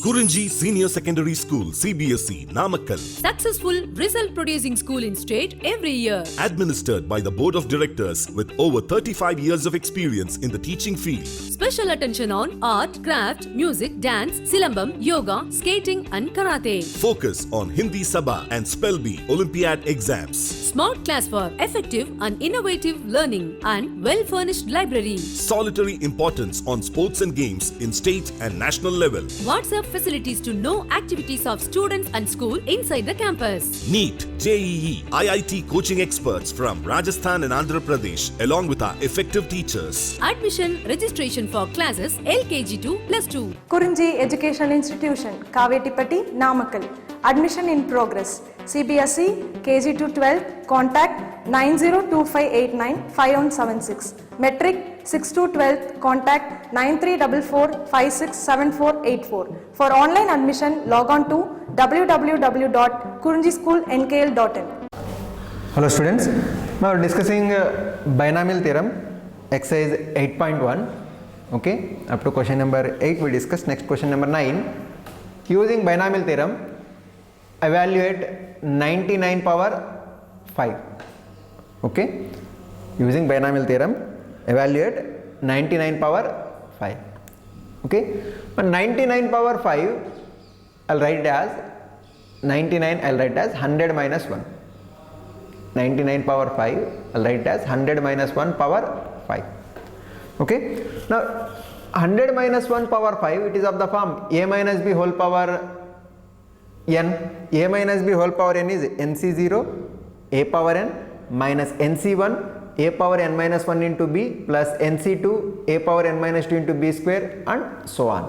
Kurunji Senior Secondary School, CBSE, Namakkal. Successful result producing school in state every year. Administered by the Board of Directors with over 35 years of experience in the teaching field. Special attention on art, craft, music, dance, silambam, yoga, skating and karate. Focus on Hindi Sabha and Spell Bee Olympiad exams. Smart class for effective and innovative learning and well-furnished library. Solitary importance on sports and games in state and national level. WhatsApp facilities to know activities of students and school inside the campus. NEET, JEE, IIT coaching experts from Rajasthan and Andhra Pradesh along with our effective teachers. Admission registration for classes LKG to +2. Kurunji Educational Institution, Kavetipatti, Namakkal. Admission in progress. CBSE, KG to 12, contact 9025895176. Metric 6 to 12, contact 9344567484. For online admission, log on to www.kurunjischoolnkl.in. Hello students, now we are discussing binomial theorem, exercise 8.1. Okay, up to question number 8 we discussed. Next question number 9. Using binomial theorem, evaluate 99 power 5. Okay, using binomial theorem, evaluate 99 power 5. Okay, but 99 power 5, I'll write it as 99, I'll write it as 100 minus 1. 99 power 5, I'll write it as 100 minus 1 power 5. Okay, now 100 minus 1 power 5, it is of the form a minus b whole power n. A minus b whole power n is nc0 a power n minus nc1 a power n minus 1 into b plus nc2 a power n minus 2 into b square and so on.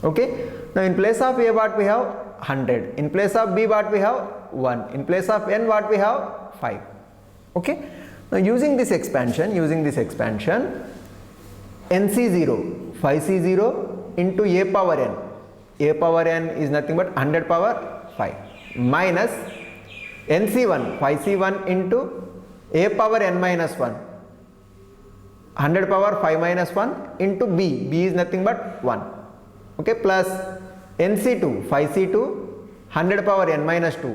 Okay, now in place of a what we have 100, in place of b what we have 1, in place of n what we have 5. Okay, now using this expansion nc0 5c0 into a power n is nothing but 100 power 5 minus nc1 5c1 into a power n minus 1 100 power 5 minus 1 into b is nothing but 1. Okay, plus nc2 5c2 100 power n minus 2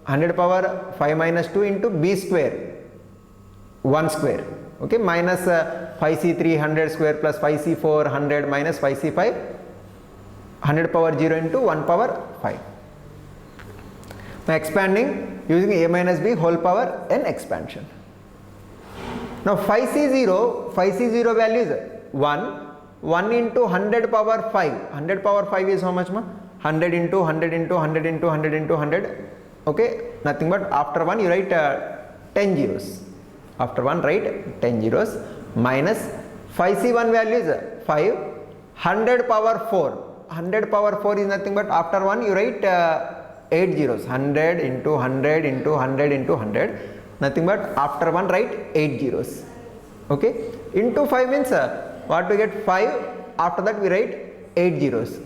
100 power 5 minus 2 into b square 1 square. Okay, minus 5c3 100 square plus 5c4 100 minus 5c5 100 power 0 into 1 power 5. Now expanding using a minus b whole power n expansion. Now 5c0 value is 1 into 100 power 5. 100 power 5 is how much ma? 100 into 100 into 100 into 100 into 100. Okay, nothing but after 1 you write 10 zeros. After 1 write 10 zeros minus 5c1 value is 5. 100 power 4. 100 power 4 is nothing but after 1 you write 8 zeros. 100 into 100 into 100 into 100. Nothing but after 1 write 8 zeros. Okay, into 5 means what we get 5. After that we write 8 zeros.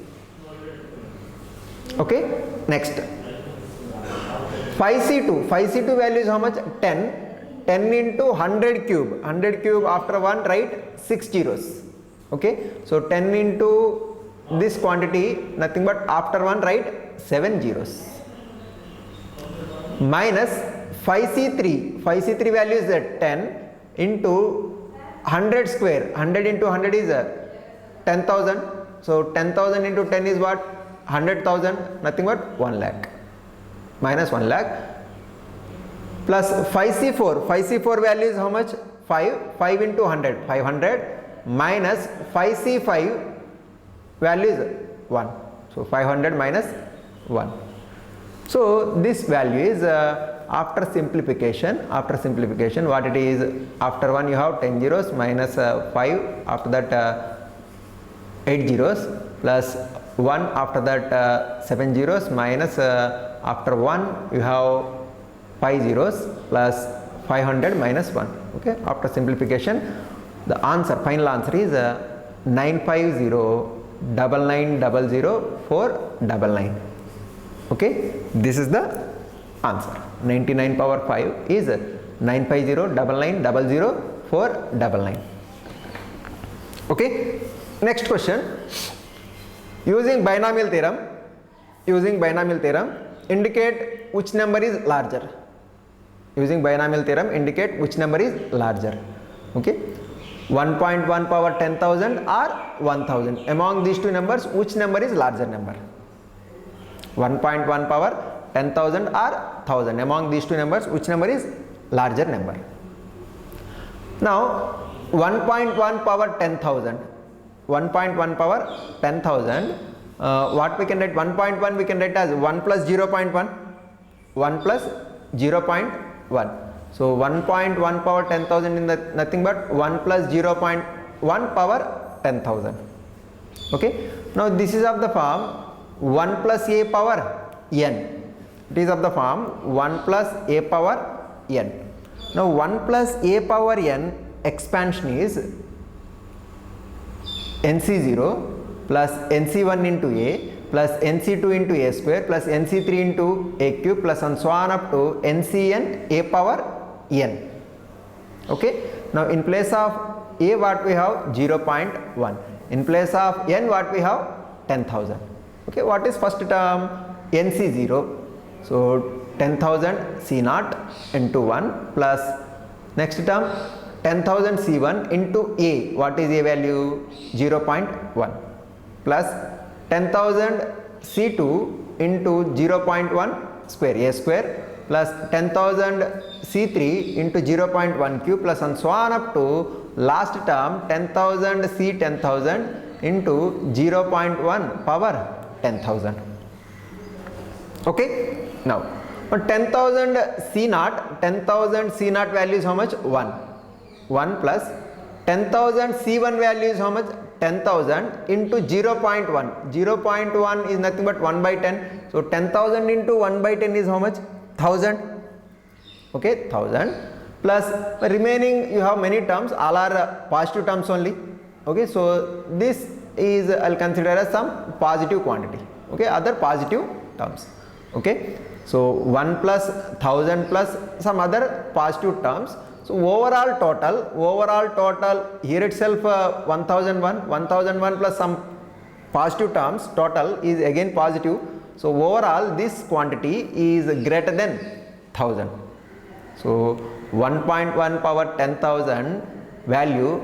Okay, next 5c2 value is how much? 10 into 100 cube. 100 cube after 1 write 6 zeros. Okay, so 10 into this quantity nothing but after 1 write 7 zeros minus 5c3 value is 10 into 100 square. 100 into 100 is 10,000. So 10,000 into 10 is what? 100,000, nothing but 1 lakh minus 1 lakh plus 5c4 value is how much? 5 into 100 500 minus 5c5 value is 1. So 500 minus 1. So this value is after simplification what it is? After 1 you have 10 zeros minus 5, after that 8 zeros plus 1, after that 7 zeros minus after 1 you have 5 zeros plus 500 minus 1. Okay, after simplification the answer, final answer is 95099000499. Okay, this is the answer. 99 power 5 is 95099000499. Okay, next question. Using binomial theorem, indicate which number is larger. Using binomial theorem, indicate which number is larger. Okay, 1.1 power 10,000 or 1000. Among these two numbers, which number is larger number? 1.1 power 10,000 or 1000. Among these two numbers, which number is larger number? Now, 1.1 power 10,000. 1.1 power 10,000. What we can write? 1.1 we can write as 1 plus 0.1. 1 plus 0.1. So 1.1 power 10,000 is nothing but 1 plus 0.1 power 10,000. Okay. Now this is of the form 1 plus a power n. It is of the form 1 plus a power n. Now 1 plus a power n expansion is nc0 plus nc1 into a plus nc2 into a square plus nc3 into a cube plus and so on up to ncn a power n. Okay. Now in place of a what we have? 0.1. In place of n what we have? 10,000. Okay. What is first term? nc0. So 10,000 c0 into 1 plus next term 10,000 c1 into a. What is a value? 0.1 plus 10,000 c2 into 0.1 square a square plus 10,000 c3 into 0.1 cube plus and so on up to last term 10,000 c 10,000 into 0.1 power 10,000. Okay. Now, 10,000 c0 value is how much? 1. 1 plus 10,000 c1 value is how much? 10,000 into 0.1. 0.1 is nothing but 1 by 10. So 10,000 into 1 by 10 is how much? 1,000. Okay, 1,000 plus remaining you have many terms, all are positive terms only. Okay, so this is I'll consider as some positive quantity. Okay, other positive terms. Okay, so 1 plus 1,000 plus some other positive terms. So overall total here itself 1001 plus some positive terms total is again positive. So overall this quantity is greater than 1,000. So 1.1 power 10,000 value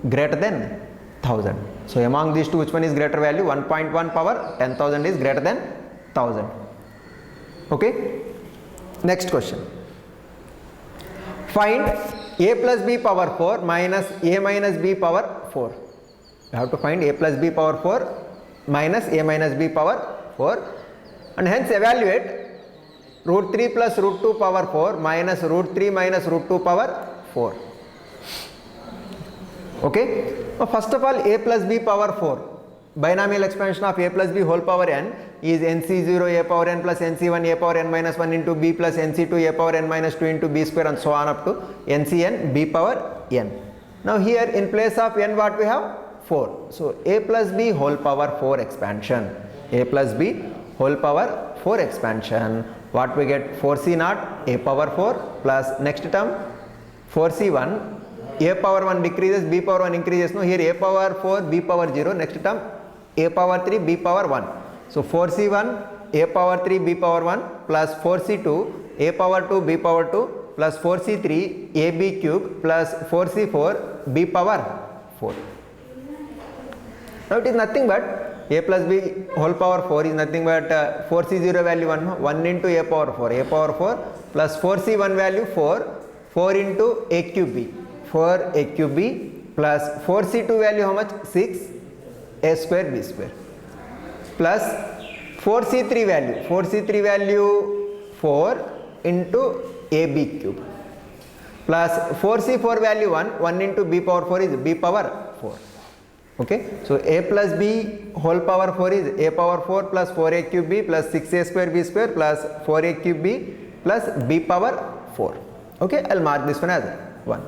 greater than 1,000. So among these two which one is greater value? 1.1 power 10,000 is greater than 1,000. Okay. Next question. Find a plus b power 4 minus a minus b power 4. You have to find a plus b power 4 minus a minus b power 4 and hence evaluate root 3 plus root 2 power 4 minus root 3 minus root 2 power 4. Okay. Now first of all a plus b power 4. Binomial expansion of a plus b whole power n is nc0 a power n plus nc1 a power n minus 1 into b plus nc2 a power n minus 2 into b square and so on up to ncn b power n. Now here in place of n what we have? 4. So a plus b whole power 4 expansion. A plus b whole power 4 expansion. What we get? 4c0 a power 4 plus next term 4c1 a power 1 decreases b power 1 increases. No, here a power 4 b power 0 next term a power 3 b power 1. So 4c1 a power 3 b power 1 plus 4c2 a power 2 b power 2 plus 4c3 a b cube plus 4c4 b power 4. Now it is nothing but a plus b whole power 4 is nothing but 4c0 value 1 into a power 4 plus 4c1 value 4 into a cube b 4 a cube b plus 4c2 value how much? 6 a square b square plus 4c3 value 4 into ab cube plus 4c4 value 1 into b power 4 is b power 4. Okay. So a plus b whole power 4 is a power 4 plus 4a cube b plus 6a square b square plus 4a cube b plus b power 4. Okay. I'll mark this one as 1.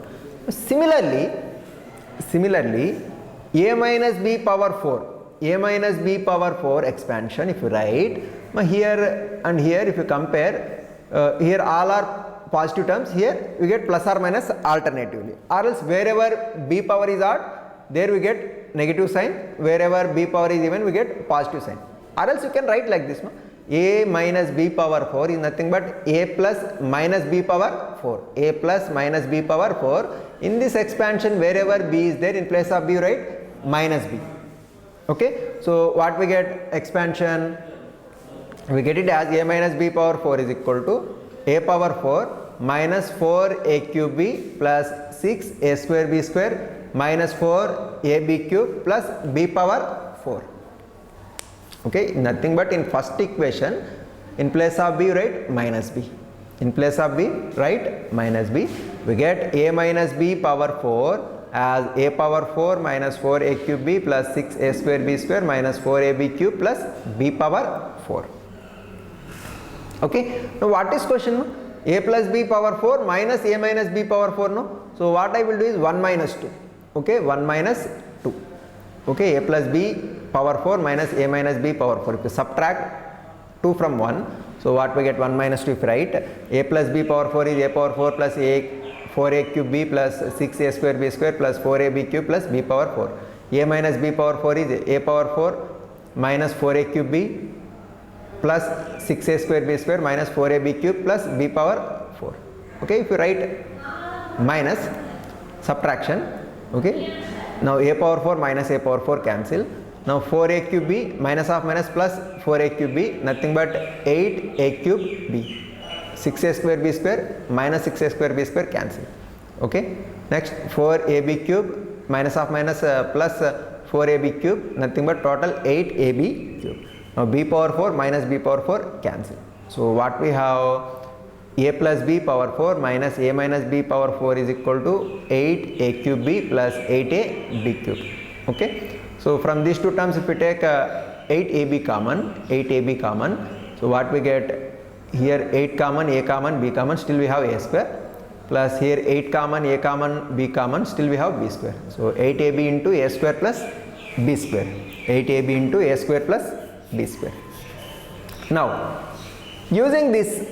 Similarly a minus b power 4 expansion if you write here and here if you compare here all are positive terms, here we get plus or minus alternatively, or else wherever b power is odd there we get negative sign, wherever b power is even we get positive sign, or else you can write like this, no? A minus b power 4 is nothing but a plus minus b power 4, a plus minus b power 4. In this expansion, wherever b is there, in place of b you write minus b. Okay, so what we get expansion, we get it as a minus b power 4 is equal to a power 4 minus 4a cube b plus 6a square b square minus 4ab cube plus b power 4. Okay, nothing but in first equation, in place of b write minus b, in place of b write minus b. We get a minus b power 4 as a power 4 minus 4a cube b plus 6a square b square minus 4ab cube plus b power 4. Okay, now what is question? No? A plus b power 4 minus a minus b power 4, no? So what I will do is 1 minus 2. Okay, 1 minus 2. Okay, a plus b power 4 minus a minus b power 4. If you subtract 2 from 1, so what we get 1 minus 2 if you write a plus b power 4 is a power 4 plus a 4a cube b plus 6a square b square plus 4ab cube plus b power 4. A minus b power 4 is a power 4 minus 4a cube b plus 6a square b square minus 4ab cube plus b power 4. Okay, if you write minus subtraction, okay, now a power 4 minus a power 4 cancel. Now 4a cube b minus of minus plus 4a cube b, nothing but 8a cube b, 6a square b square minus 6a square b square cancel. Okay, next 4ab cube minus of minus plus 4ab cube, nothing but total 8ab cube. Now b power 4 minus b power 4 cancel. So what we have, a plus b power 4 minus a minus b power 4 is equal to 8a cube b plus 8a b cube. Okay, so from these two terms if we take 8ab common, 8ab common, so what we get here, 8 common, a common, b common, still we have a square, plus here 8 common, a common, b common, still we have b square. So 8ab into a square plus b square, 8ab into a square plus b square. Now using this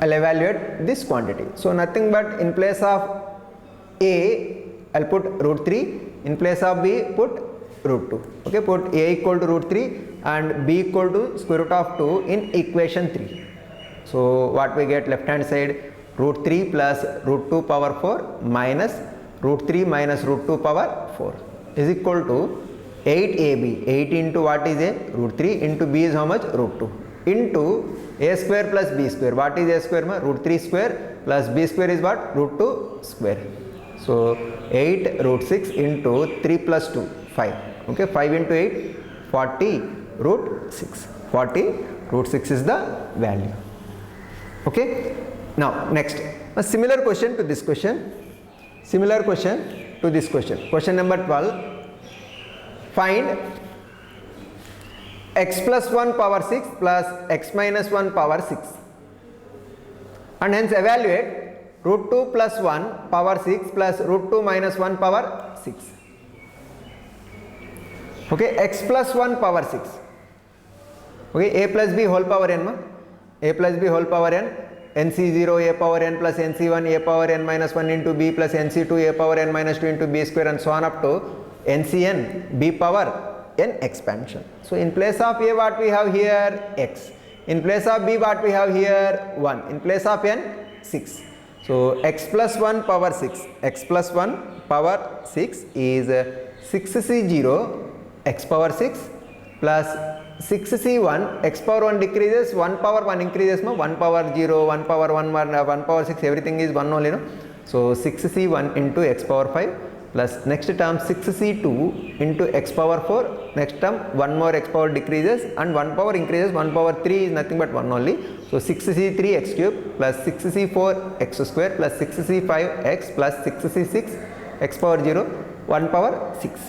I'll evaluate this quantity. So nothing but in place of a I'll put root 3, in place of b put root 2. Okay, put a equal to root 3 and b equal to square root of 2 in equation 3. So what we get, left hand side root 3 plus root 2 power 4 minus root 3 minus root 2 power 4 is equal to 8ab, 8 into what is a, root 3, into b is how much, root 2, into a square plus b square. What is a square? Root 3 square plus b square is what, root 2 square. So 8 root 6 into 3 plus 2, 5. Okay, 5 into 8, 40 root 6. 40 root 6 is the value. Okay, now next, a similar question to this question. Similar question to this question. Question number 12. Find x plus 1 power 6 plus x minus 1 power 6 and hence evaluate root 2 plus 1 power 6 plus root 2 minus 1 power 6. Okay, x plus 1 power 6. Okay, a plus b whole power n, a plus b whole power n, nc0 a power n plus nc1 a power n minus 1 into b plus nc2 a power n minus 2 into b square and so on up to ncn b power n expansion. So in place of a what we have here, x, in place of b what we have here, 1, in place of n, 6. So x plus 1 power 6, x plus 1 power 6 is 6c0 x power 6 plus 6c1 x power 1 decreases, 1 power 1 increases, 1 power 0, 1 power 1, 1 power 6, everything is 1 only, no? So 6c1 into x power 5 plus next term 6c2 into x power 4, next term 1 more x power decreases and 1 power increases, 1 power 3 is nothing but 1 only. So 6c3 x cube plus 6c4 x square plus 6c5 x plus 6c6 x power 0, 1 power 6.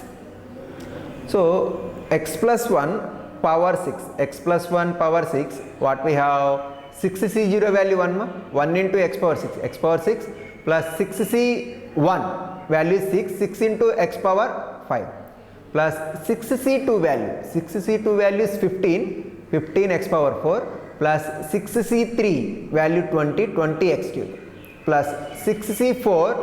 So x plus 1 power 6, x plus 1 power 6, what we have, 6c0 value 1, 1 into x power 6, x power 6 plus 6c1 value is 6, 6 into x power 5 plus 6c2 value, 6c2 value is 15, 15 x power 4 plus 6c3 value 20, 20 x cube plus 6c4,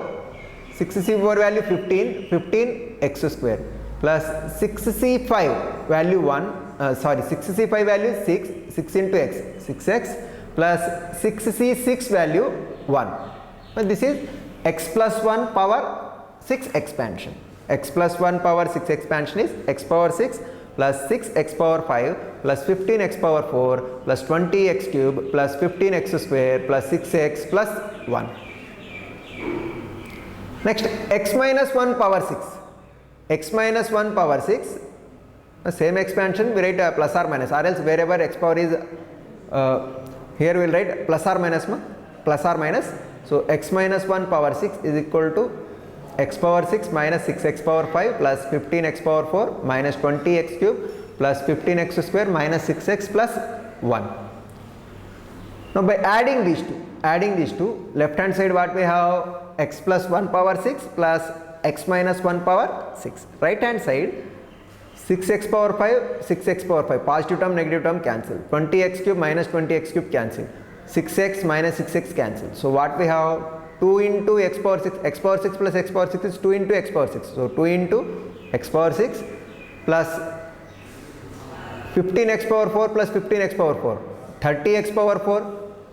6c4 value 15, 15x square plus 6c5 value 6c5 value 6, 6 into x, 6x plus 6c6 value 1. Now this is x plus 1 power 6 expansion. X plus 1 power 6 expansion is x power 6 plus 6x power 5 plus 15x power 4 plus 20x cube plus 15x square plus 6x plus 1. Next, x minus 1 power 6. X minus 1 power 6, same expansion we write plus or minus, or else wherever x power is, here we will write plus or minus, plus or minus. So x minus 1 power 6 is equal to x power 6 minus 6x power 5 plus 15x power 4 minus 20x cube plus 15x square minus 6x plus 1. Now by adding these two, left hand side what we have, x plus 1 power 6 plus x minus 1 power 6. Right hand side 6x power 5, 6x power 5, positive term negative term cancel, 20x cube minus 20x cube cancel, 6x minus 6x cancel. So what we have, 2 into x power 6, x power 6 plus x power 6 is 2 into x power 6. So 2 into x power 6 plus 15x power 4 plus 15x power 4, 30x power 4,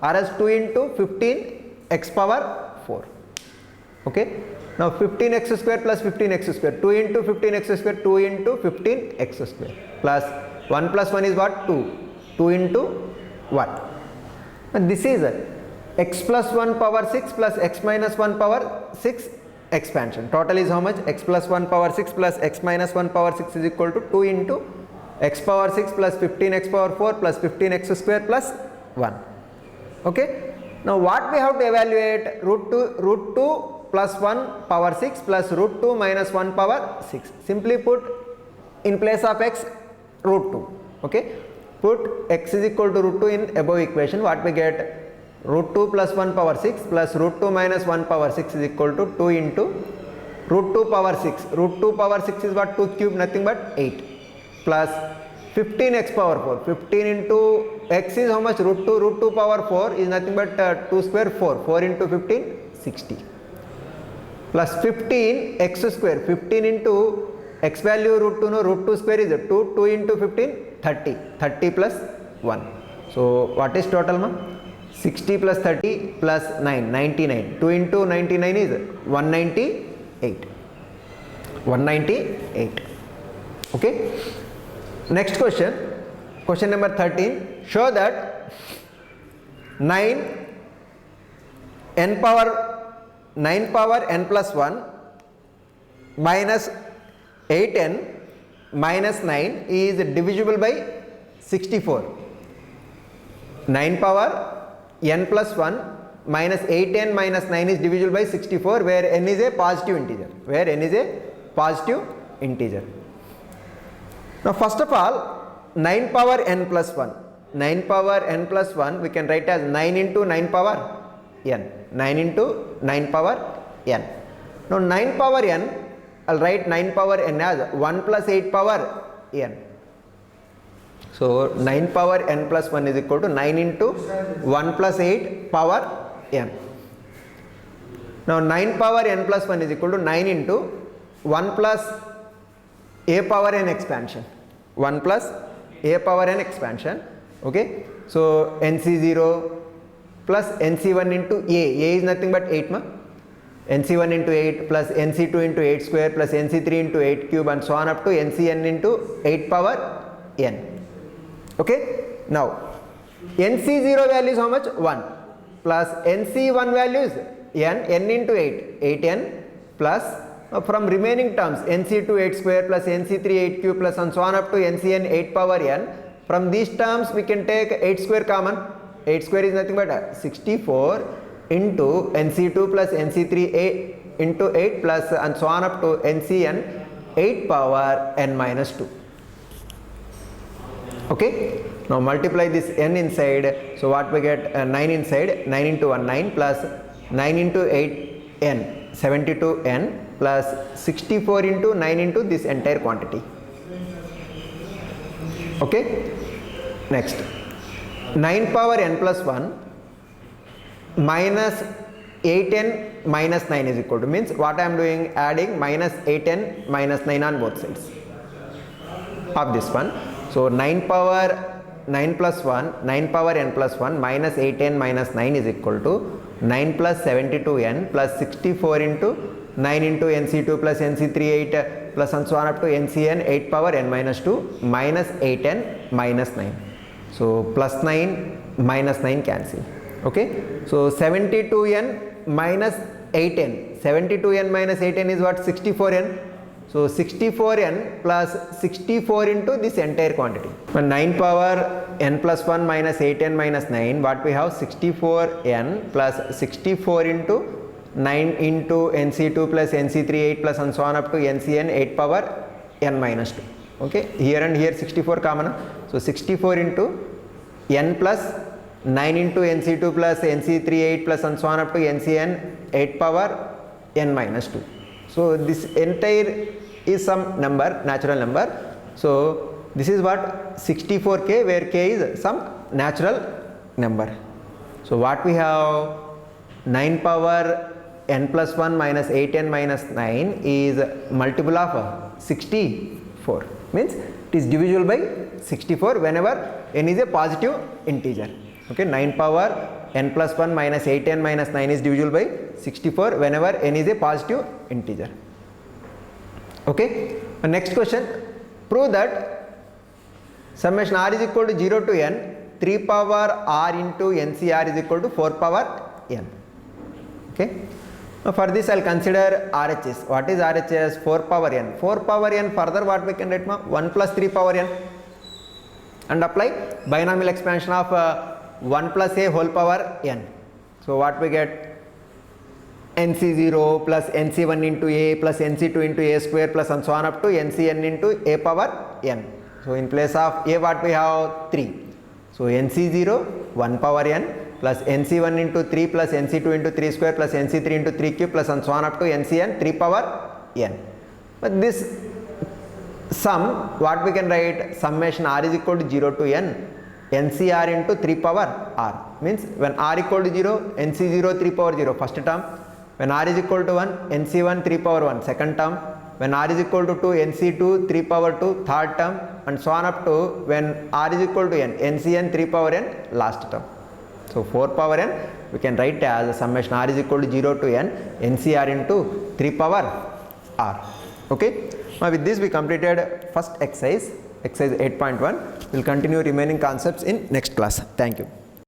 or as 2 into 15x power 4. Okay. Now 15x square plus 15x square, 2 into 15x square, 2 into 15x square plus 1 plus 1 is what? 2. 2 into 1. And this is x plus 1 power 6 plus x minus 1 power 6 expansion. Total is how much? X plus 1 power 6 plus x minus 1 power 6 is equal to 2 into x power 6 plus 15x power 4 plus 15x square plus 1. Okay. Now what we have to evaluate? Root 2 plus 1 power 6 plus root 2 minus 1 power 6. Simply put, in place of x, root 2. Okay. Put x is equal to root 2 in above equation. What we get? Root 2 plus 1 power 6 plus root 2 minus 1 power 6 is equal to 2 into root 2 power 6. Root 2 power 6 is what? 2 cube, nothing but 8 plus 15x power 4. 15 into x is how much? Root 2 power 4 is nothing but 2 square 4. 4 into 15, 60. Plus 15x square, 15 into x value root 2, no, root 2 square is 2, 2 into 15, 30, 30 plus 1. So what is total, ma? 60 plus 30 plus 9, 99. 2 into 99 is 198. 198. Okay. Next question, question number 13. Show that 9 power n plus 1 minus 8n minus 9 is divisible by 64. 9 power n plus 1 minus 8n minus 9 is divisible by 64, where n is a positive integer. Now first of all, 9 power n plus 1. 9 power n plus 1 we can write as 9 into 9 power n. 9 into 9 power n. Now 9 power n, I'll write 9 power n as 1 plus 8 power n. So 9 power n plus 1 is equal to 9 into 1 plus 8 power n. Now 9 power n plus 1 is equal to 9 into 1 plus a power n expansion. 1 plus a power n expansion. Okay. So NC0 plus NC1 into A is nothing but 8 ma. NC1 into 8 plus NC2 into 8 square plus NC3 into 8 cube and so on up to NCn into 8 power n. Okay. Now NC0 value is how much? 1 plus NC1 value is n into 8, 8n plus from remaining terms NC2 8 square plus NC3 8 cube plus and so on up to NCn 8 power n. From these terms we can take 8 square common. 8 square is nothing but 64 into NC2 plus NC3 8 into 8 plus and so on up to NCn 8 power n minus 2. Okay. Now multiply this n inside. So what we get? 9 inside. 9 into 1 9 plus 9 into 8 n 72 n plus 64 into 9 into this entire quantity. Okay. Next, 9 power n plus 1 minus 8n minus 9 is equal to, means what I am doing, adding minus 8n minus 9 on both sides of this one. So 9 power 9 plus 1, 9 power n plus 1 minus 8n minus 9 is equal to 9 plus 72n plus 64 into 9 into nc2 plus nc3 8 plus and so on up to ncn 8 power n minus 2 minus 8n minus 9. So plus 9 minus 9 cancel. Okay, so 72n minus 8n, 72n minus 8n is what, 64n. So 64n plus 64 into this entire quantity. 9 power n plus 1 minus 8n minus 9, what we have, 64n plus 64 into 9 into nc2 plus nc3 8 plus and so on up to ncn 8 power n minus 2. Okay, here and here 64 common. So 64 into n plus 9 into nc2 plus nc3 8 plus and so on up to ncn 8 power n minus 2. So this entire is some number, natural number. So this is what, 64k, where k is some natural number. So what we have, 9 power n plus 1 minus 8n minus 9 is multiple of 64, means it is divisible by 64 whenever n is a positive integer. Okay, 9 power n plus 1 minus 8n minus 9 is divisible by 64 whenever n is a positive integer. Okay, next question, prove that summation r is equal to 0 to n 3 power r into ncr is equal to 4 power n. Okay, now for this I will consider RHS. What is RHS? 4 power n. 4 power n, further what we can write, 1 plus 3 power n, and apply binomial expansion of 1 plus a whole power n. So what we get, nc0 plus nc1 into a plus nc2 into a square plus and so on up to ncn into a power n. So in place of a, what we have, 3. So nc0 1 power n plus nc1 into 3 plus nc2 into 3 square plus nc3 into 3 cube plus and so on up to ncn 3 power n. But this sum, what we can write, summation r is equal to 0 to n ncr into 3 power r, means when r equal to 0, nc0 3 power 0 first term, when r is equal to 1, nc1 3 power 1 second term, when r is equal to 2, nc2 3 power 2 third term, and so on up to when r is equal to n, ncn 3 power n last term. So 4 power n we can write as summation r is equal to 0 to n ncr into 3 power r. Okay, now with this we completed first exercise 8.1. We will continue remaining concepts in next class. Thank you.